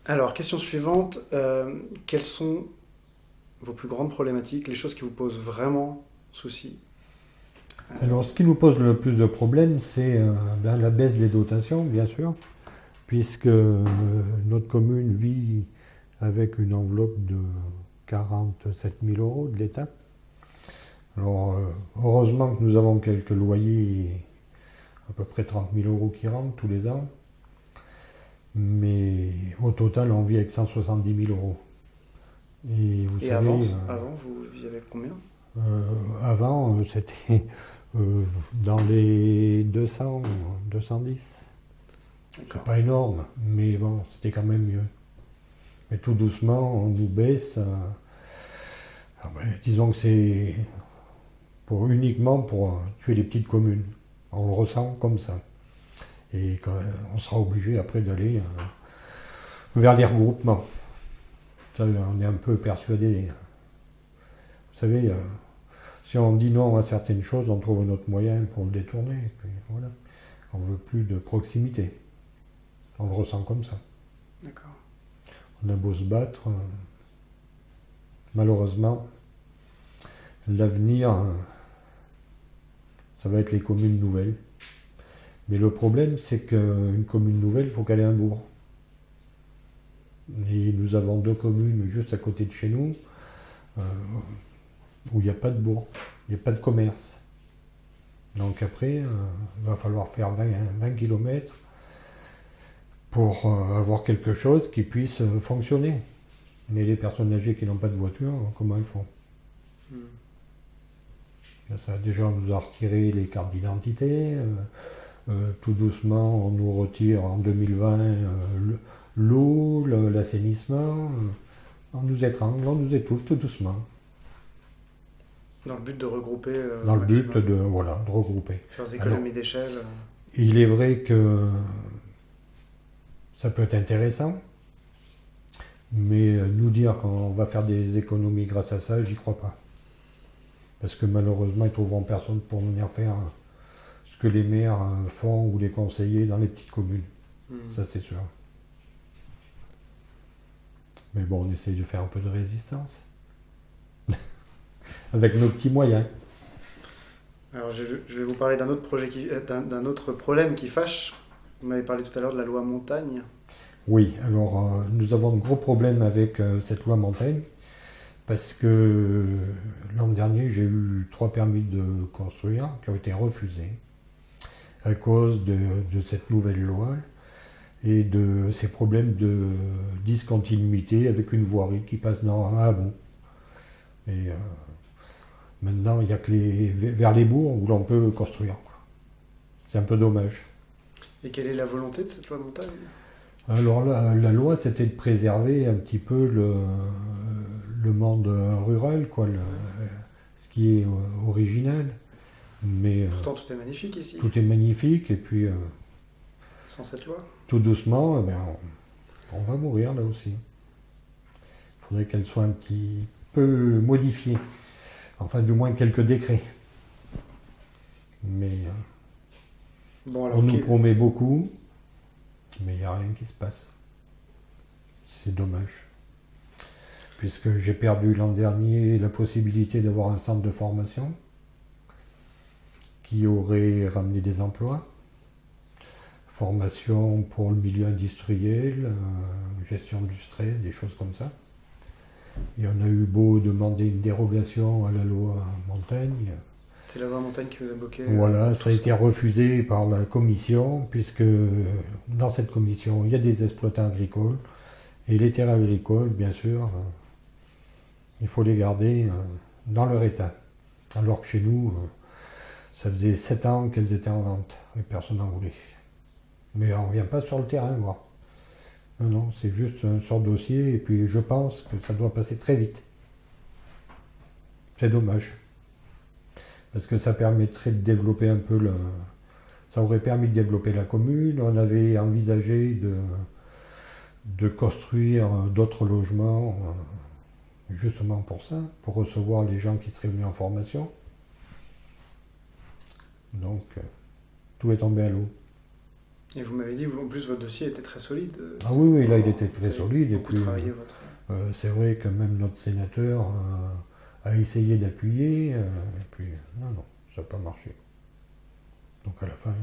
Alors, question suivante. Quelles sont vos plus grandes problématiques, les choses qui vous posent vraiment souci? Alors, ce qui nous pose le plus de problèmes, c'est la baisse des dotations, bien sûr, puisque notre commune vit avec une enveloppe de 47 000 euros de l'État. Alors, heureusement que nous avons quelques loyers, à peu près 30 000 euros qui rentrent tous les ans, mais au total, on vit avec 170 000 euros. Et vous Et savez, avant, vous viviez avec combien? avant, c'était dans les 200, 210. C'est D'accord. pas énorme, mais bon, c'était quand même mieux. Mais tout doucement, on nous baisse. Disons que c'est uniquement pour tuer les petites communes. On le ressent comme ça. Et on sera obligé après d'aller vers les regroupements. Ça, on est un peu persuadé. Vous savez, si on dit non à certaines choses, on trouve un autre moyen pour le détourner. Et puis voilà. On veut plus de proximité. On le ressent comme ça. D'accord. On a beau se battre, malheureusement, l'avenir, ça va être les communes nouvelles. Mais le problème, c'est qu'une commune nouvelle, il faut qu'elle ait un bourg. Et nous avons 2 communes juste à côté de chez nous, où il n'y a pas de bourg, il n'y a pas de commerce. Donc après, il va falloir faire 20 km pour avoir quelque chose qui puisse fonctionner. Mais les personnes âgées qui n'ont pas de voiture, comment elles font? Ça, déjà, on nous a retiré les cartes d'identité. Tout doucement, on nous retire en 2020 l'eau, l'assainissement. On nous étrangle, on nous étouffe tout doucement. Dans le but de regrouper Dans au le but maximum, de regrouper. faire des économies d'échelle. Il est vrai que ça peut être intéressant, mais nous dire qu'on va faire des économies grâce à ça, j'y crois pas. Parce que malheureusement, ils trouveront personne pour venir faire ce que les maires font ou les conseillers dans les petites communes. Ça, c'est sûr. Mais bon, on essaye de faire un peu de résistance. Avec nos petits moyens. Alors, je vais vous parler d'un autre projet d'un autre problème qui fâche. Vous m'avez parlé tout à l'heure de la loi montagne. Oui, alors nous avons de gros problèmes avec cette loi montagne. Parce que l'an dernier, j'ai eu 3 permis de construire qui ont été refusés à cause de cette nouvelle loi et de ces problèmes de discontinuité avec une voirie qui passe dans un hameau. Et maintenant, il n'y a que vers les bourgs où l'on peut construire. C'est un peu dommage. Et quelle est la volonté de cette loi montagne? Alors la loi, c'était de préserver un petit peu le monde rural, quoi, ce qui est original. Mais Pourtant, tout est magnifique ici, tout est magnifique, et puis sans cette loi. tout doucement, on va mourir là aussi. Il faudrait qu'elle soit un petit peu modifiée. Enfin, du moins quelques décrets. Mais Bon, alors, on nous promet beaucoup, mais il n'y a rien qui se passe. C'est dommage. Puisque j'ai perdu l'an dernier la possibilité d'avoir un centre de formation qui aurait ramené des emplois. Formation pour le milieu industriel, gestion du stress, des choses comme ça. Et on a eu beau demander une dérogation à la loi montagne. C'est la loi montagne qui vous a bloqué. Voilà, ça a été refusé par la commission, puisque dans cette commission, il y a des exploitants agricoles. Et les terres agricoles, bien sûr, il faut les garder dans leur état. Alors que chez nous, ça faisait 7 ans qu'elles étaient en vente et personne n'en voulait. Mais on ne vient pas sur le terrain voir. Non, non, c'est juste sur dossier et puis je pense que ça doit passer très vite. C'est dommage. Parce que ça permettrait de développer un peu ça aurait permis de développer la commune. On avait envisagé de construire d'autres logements justement pour ça, pour recevoir les gens qui seraient venus en formation. Donc, tout est tombé à l'eau. Et vous m'avez dit, en plus, votre dossier était très solide. Ah oui, oui, là, il Vous était très avez solide. Et beaucoup puis, travaillé votre... c'est vrai que même notre sénateur a essayé d'appuyer. Et puis, non, ça n'a pas marché. Donc, à la fin,